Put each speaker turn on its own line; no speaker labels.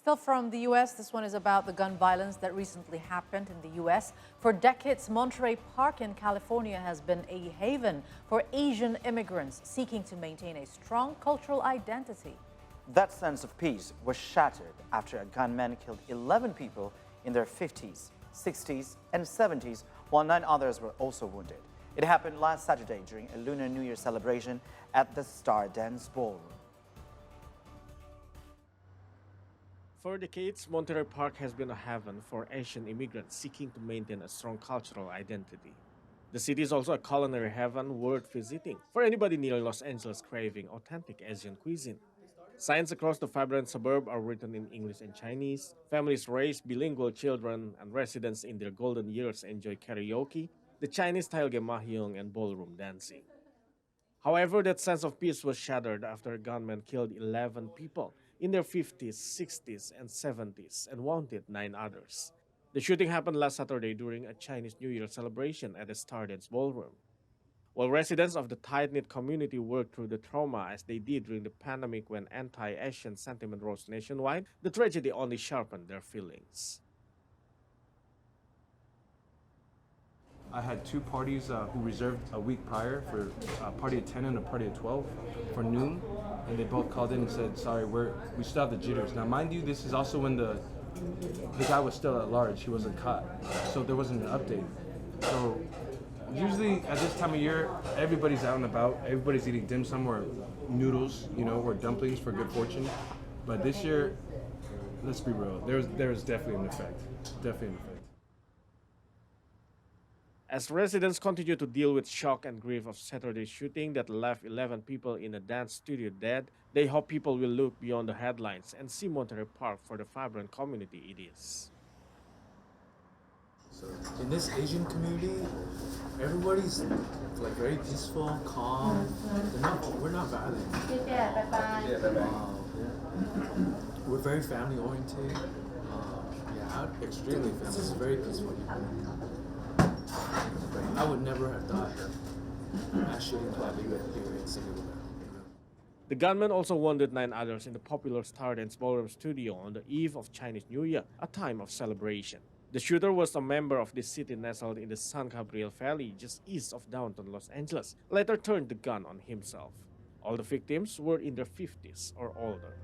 Phil, from the U.S., this one is about the gun violence that recently happened in the U.S. For decades, Monterey Park in California has been a haven for Asian immigrants seeking to maintain a strong cultural identity.
That sense of peace was shattered after a gunman killed 11 people in their 50s, 60s, and 70s, while 9 others were also wounded. It happened last Saturday during a Lunar New Year celebration at the Stardance Ballroom.
For decades, Monterey Park has been a haven for Asian immigrants seeking to maintain a strong cultural identity. The city is also a culinary heaven worth visiting for anybody near Los Angeles craving authentic Asian cuisine. Signs across the vibrant suburb are written in English and Chinese. Families raise bilingual children, and residents in their golden years enjoy karaoke, the Chinese-style game mahjong, and ballroom dancing. However, that sense of peace was shattered after a gunman killed 11 people in their 50s, 60s, and 70s and wounded 9 others. The shooting happened last Saturday during a Chinese New Year celebration at the Stardance Ballroom. While residents of the tight-knit community worked through the trauma as they did during the pandemic when anti-Asian sentiment rose nationwide, the tragedy only sharpened their feelings.
I had 2 parties who reserved a week prior for a party at 10 and a party at 12 for noon, and they both called in and said, sorry, we still have the jitters. Now, mind you, this is also when the guy was still at large. He wasn't caught, so there wasn't an update. So usually at this time of year, everybody's out and about. Everybody's eating dim sum or noodles, or dumplings for good fortune. But this year, let's be real, there's definitely an effect. Definitely an effect.
As residents continue to deal with shock and grief of Saturday's shooting that left 11 people in a dance studio dead, they hope people will look beyond the headlines and see Monterey Park for the vibrant community it is.
So in this Asian community, everybody's like very peaceful, calm. We're not violent. We're very family oriented. Extremely family. This is very peaceful. I would never have thought mass shooting to happen here in Singapore.
The gunman also wounded 9 others in the popular Stardance Ballroom studio on the eve of Chinese New Year, a time of celebration. The shooter was a member of the city nestled in the San Gabriel Valley just east of downtown Los Angeles, later turned the gun on himself. All the victims were in their 50s or older.